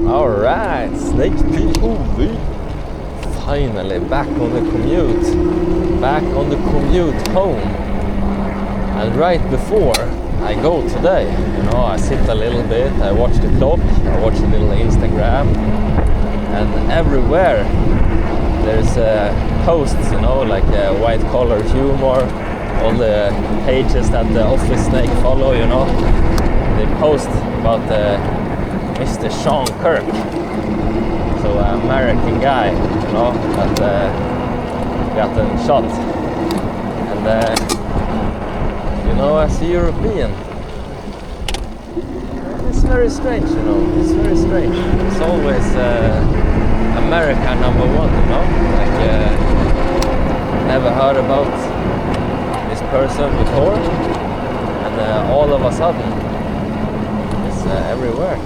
Alright, Snake POV. Finally back on the commute. Back on the commute home. And right before I go today, I sit a little bit, I watch the clock, I watch a little Instagram, and everywhere there's posts, like white collar humor, all the pages that the office snake follow, they post about Mr. Kirk, so an American guy, that got shot, and as a European, it's very strange, it's very strange. It's always America number one, never heard about this person before, and all of a sudden, it's everywhere.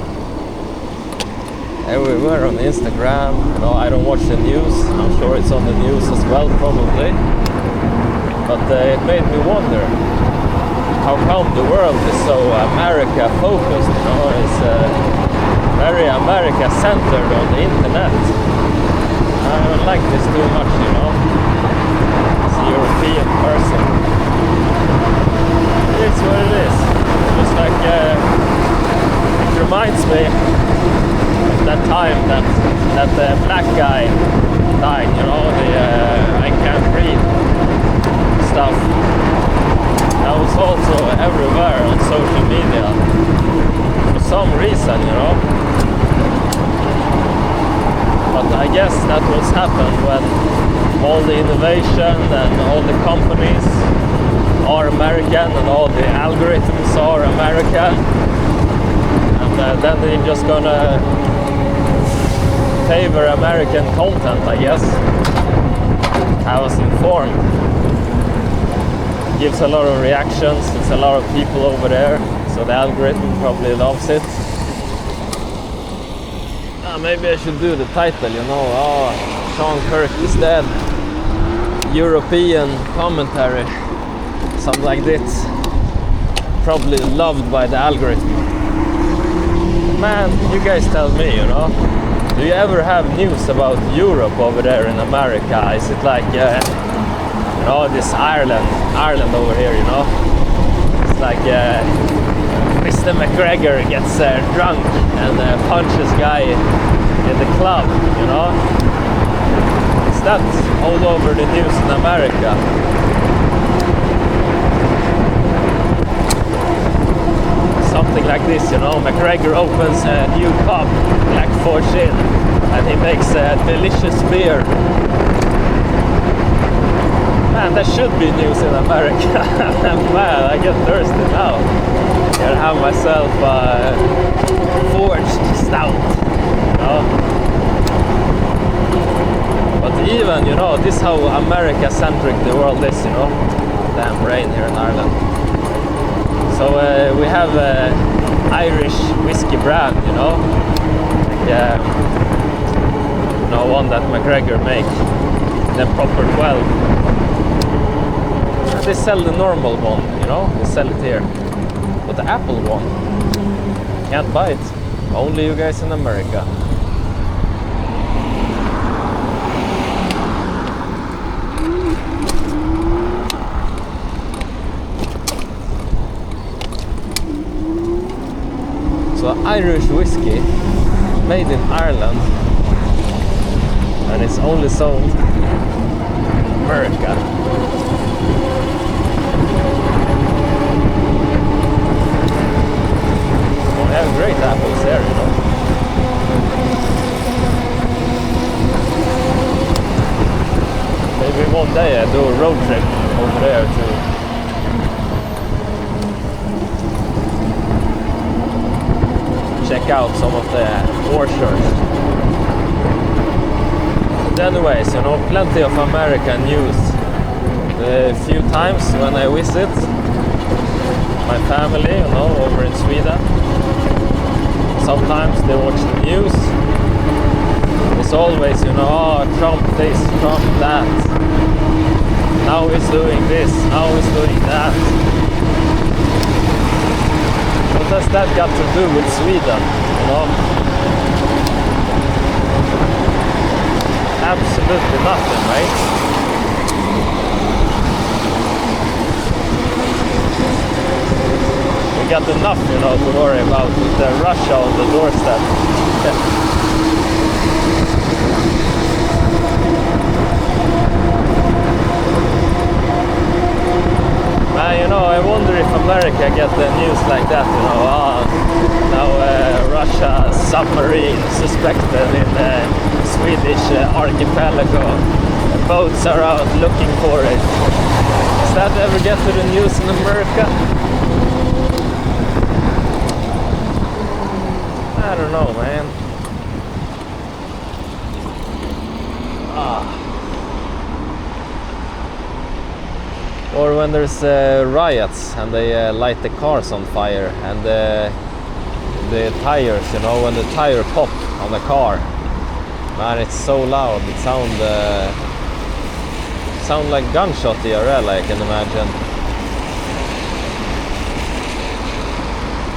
Everywhere on Instagram. I don't watch the news. I'm sure it's on the news as well, probably. But it made me wonder, how come the world is so America focused? It's very America centered on the internet. I don't like this too much, as a European person. It's what it is. Just like it reminds me of that time that black guy died, the I can't read stuff. That was also everywhere on social media for some reason, But I guess that was happened when all the innovation and all the companies are American and all the algorithms are American, and then they're just gonna favor American content, I guess. I was informed. It gives a lot of reactions, it's a lot of people over there, so the algorithm probably loves it. Maybe I should do the title, Sean Kirk is dead. European commentary, something like this. Probably loved by the algorithm. Man, you guys tell me, do you ever have news about Europe over there in America? Is it like, this Ireland over here, It's like Mr. McGregor gets drunk and punches guy in the club, Is that all over the news in America? Something like this, McGregor opens a new pub, Black Forge Inn, and he makes a delicious beer. Man, that should be news in America. Man, I get thirsty now. I'll have myself a forged stout, But even, this is how America-centric the world is, Damn rain here in Ireland. So we have Irish whiskey brand, one that McGregor make, the proper 12. They sell the normal one, they sell it here. But the apple one, can't buy it. Only you guys in America. So Irish whiskey made in Ireland, and it's only sold in America. Well, they have great apples there, Maybe one day I do a road trip over there too. Check out some of the orchards. But anyways, plenty of American news. The few times when I visit my family, over in Sweden, sometimes they watch the news. It's always, Trump this, Trump that. Now he's doing this, now he's doing that. What has that got to do with Sweden, absolutely nothing, right? We got enough, to worry about with Russia on the doorstep. I wonder if America get the news like that, now Russia submarine suspected in the Swedish archipelago. Boats are out looking for it. Does that ever get to the news in America? I don't know, man. Or when there's riots and they light the cars on fire and the tires, when the tire pop on the car, man, it's so loud. It sound like gunshot IRL, I can imagine.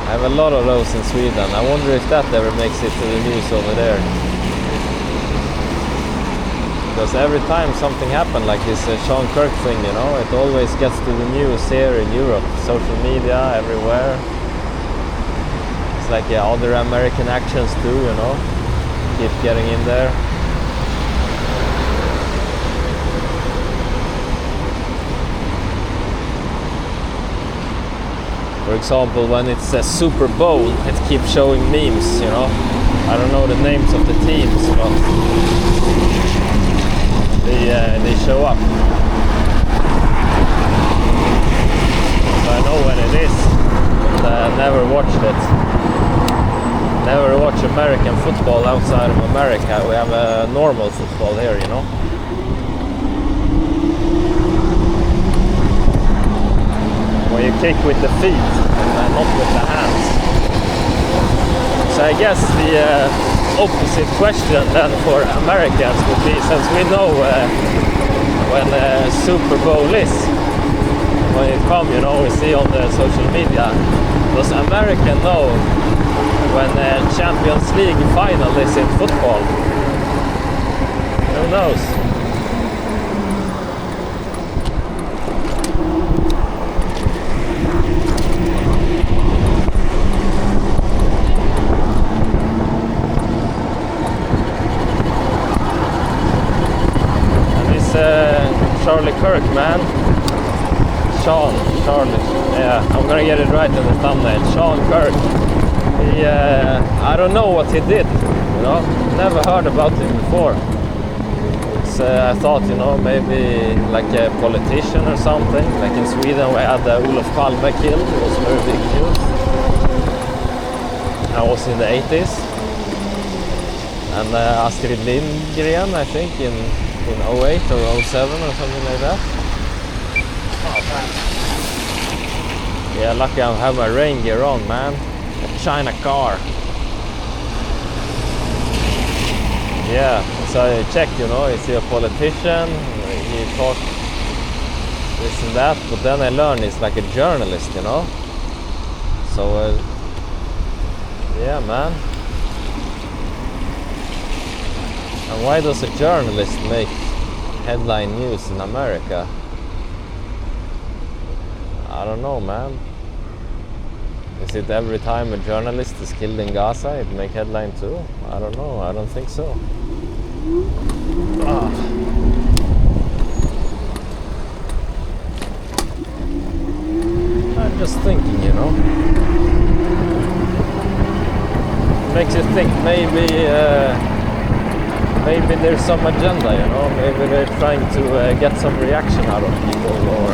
I have a lot of those in Sweden. I wonder if that ever makes it to the news over there. Because every time something happened like this Sean Kirk thing, it always gets to the news here in Europe, social media, everywhere. It's like other American actions too, keep getting in there. For example, when it's a Super Bowl, it keeps showing memes, I don't know the names of the teams, but they show up. So I know when it is, but I never watched it. Never watch American football outside of America. We have a normal football here, Where you kick with the feet and not with the hands. So I guess the opposite question then for Americans would be, since we know when Super Bowl is, when it comes, we see on the social media, does America know when Champions League final is in football? Who knows? Charlie Kirk, man. Charlie. Yeah, I'm gonna get it right in the thumbnail. Sean Kirk. He, I don't know what he did, Never heard about him before. I thought, maybe like a politician or something. Like in Sweden we had Olof Palme killed. It was very big news. That was in the 80s. And Astrid Lindgren, I think, in 08 or 07 or something like that. Oh, man. Yeah, lucky I have my rain gear on, man. A China car. Yeah, so I checked, you see a politician, he talked this and that, but then I learned he's like a journalist, So, yeah, man. And why does a journalist make headline news in America? I don't know, man. Is it every time a journalist is killed in Gaza, it make headline too? I don't know. I don't think so. I'm just thinking, Makes you think maybe there's some agenda, Maybe they're trying to get some reaction out of people, or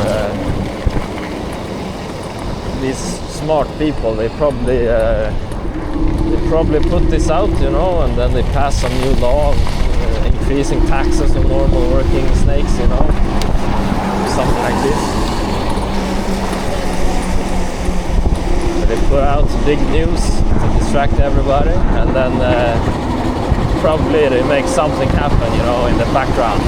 these smart people. They probably put this out, and then they pass some new law increasing taxes on normal working snakes, something like this. So they put out big news to distract everybody, and then probably they make something happen, in the background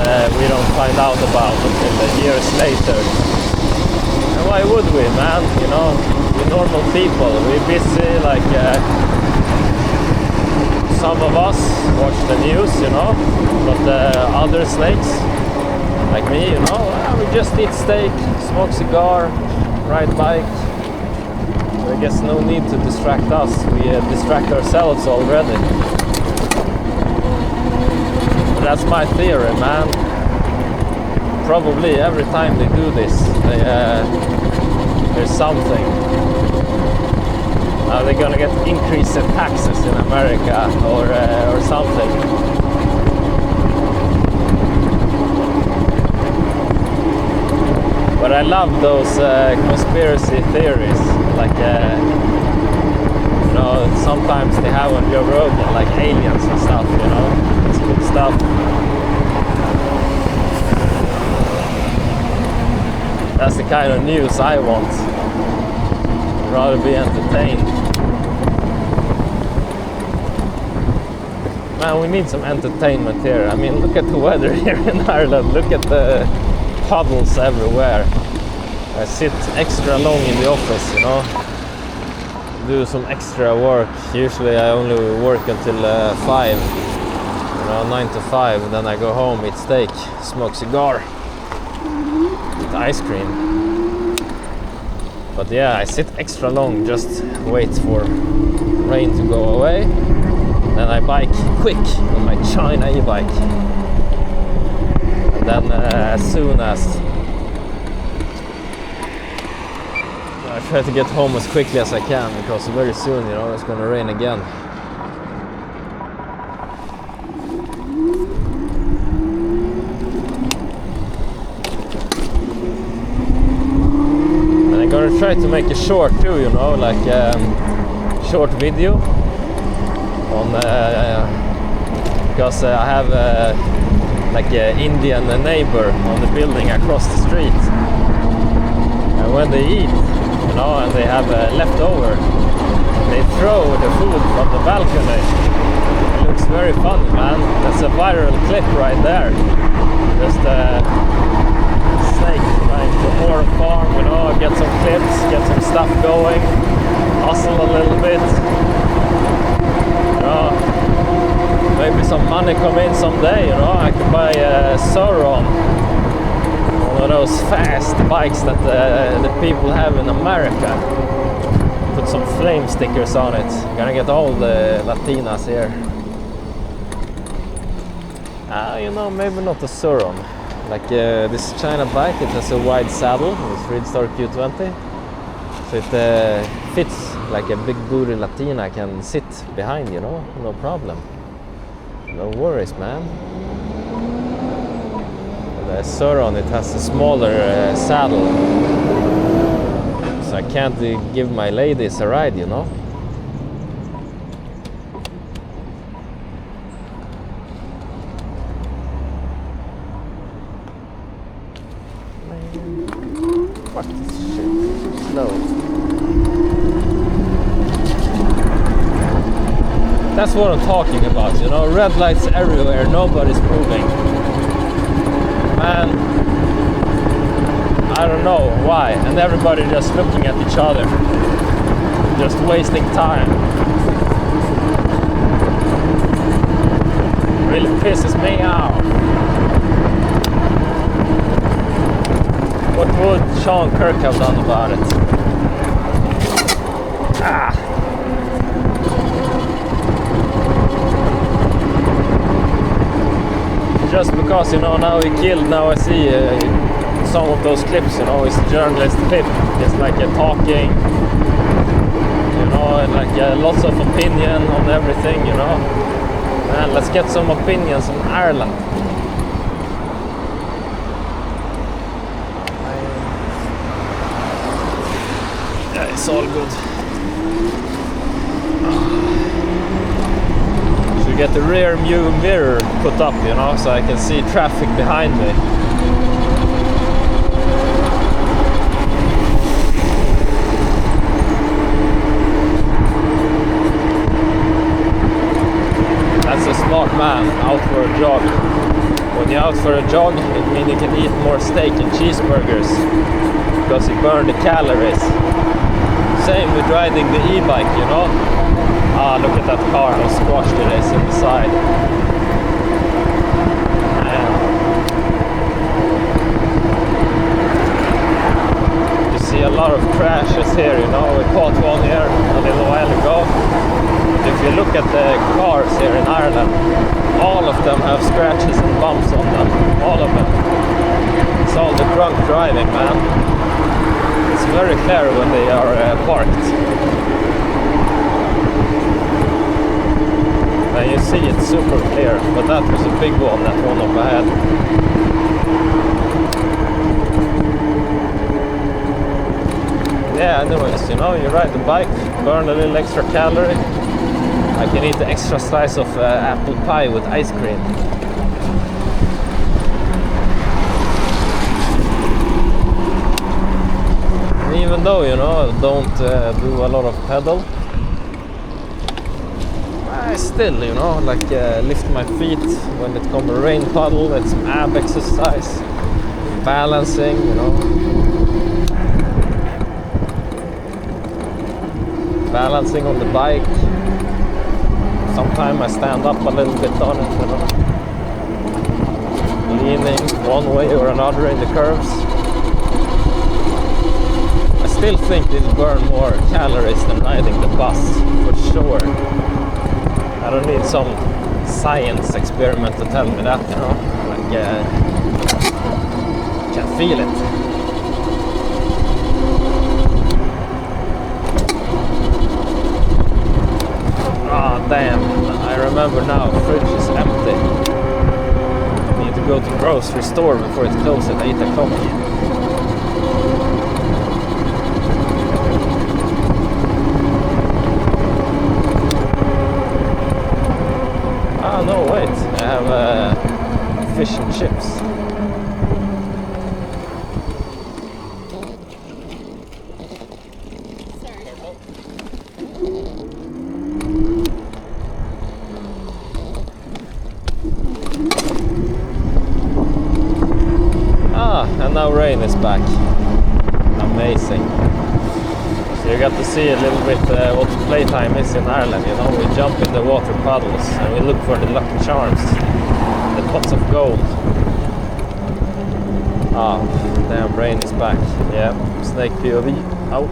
that we don't find out about until years later. And why would we, man? We're normal people. We're busy, like some of us watch the news, you know, but the other snakes, like me, you know, we just eat steak, smoke cigar, ride bike. So I guess no need to distract us. We distract ourselves already. But that's my theory, man. Probably every time they do this, there's something. Are they gonna get increased taxes in America or something? But I love those conspiracy theories, like you know, sometimes they have on Joe Rogan, like aliens and stuff. You know, it's good stuff. That's the kind of news I want. I'd rather be entertained. Man, we need some entertainment here. I mean, look at the weather here in Ireland. Look at the puddles everywhere. I sit extra long in the office, you know. Do some extra work. Usually I only work until 5. You know, 9 to 5. And then I go home, eat steak, smoke cigar, eat ice cream. But yeah, I sit extra long, just wait for rain to go away. Then I bike quick on my China e-bike. And then as soon as I try to get home as quickly as I can, because very soon, you know, it's gonna rain again. And I'm gonna try to make a short too, you know, like short video on because I have like an Indian neighbor on the building across the street, and when they eat, you know, and they have leftover, they throw the food from the balcony. It looks very funny, man. That's a viral clip right there. Just a snake trying to more farm, you know, get some clips, get some stuff going, hustle a little bit. You know, maybe some money come in someday, you know. I could buy a Sauron, one of those fast bikes that the people have in America. Put some flame stickers on it. Gonna get all the Latinas here. You know, maybe not a Sauron. Like this China bike, it has a wide saddle with Freedstar Q20. So it fits like a big booty Latina can sit behind, you know, no problem. No worries, man. The Sauron, it has a smaller saddle, so I can't give my ladies a ride, you know. Fuck this shit, slow. That's what I'm talking about, you know, red lights everywhere, nobody's moving. Man, I don't know why, and everybody just looking at each other, just wasting time. Really pisses me off. What would Sean Kirk have done about it? Ah. Just because, you know, now he killed, now I see some of those clips, you know, it's a journalist clip, it's like a talking, you know, and like lots of opinion on everything, you know. And let's get some opinions on Ireland. Yeah, it's all good. Get the rear view mirror put up, you know, so I can see traffic behind me. That's a smart man out for a jog. When you're out for a jog, it means you can eat more steak and cheeseburgers because you burn the calories. Same with riding the e-bike, you know. Ah, look at that car, how squashed it is in the side. You see a lot of crashes here, you know. We caught one here a little while ago. If you look at the cars here in Ireland, all of them have scratches and bumps on them. All of them. It's all the drunk driving, man. It's very clear when they are parked. And you see it's super clear, but that was a big one, that one up ahead. Yeah, anyways, you know, you ride the bike, burn a little extra calorie. I can eat the extra slice of apple pie with ice cream. And even though, you know, I don't do a lot of pedal, I still, you know, like lift my feet when it comes to rain puddle. It's some ab exercise, balancing, you know. Balancing on the bike. Sometimes I stand up a little bit on it, you know. Leaning one way or another in the curves. I still think it'll burn more calories than riding the bus, for sure. I don't need some science experiment to tell me that, you know. Like, can feel it. Ah, damn. I remember now, fridge is empty. Need to go to grocery store before it closes at 8 o'clock. Ah, no, wait. I have fish and chips. And now rain is back. Amazing. So you got to see a little bit what playtime is in Ireland, you know. We jump in the water puddles and we look for the lucky charms, the pots of gold. Ah, damn, rain is back. Yeah, snake POV out.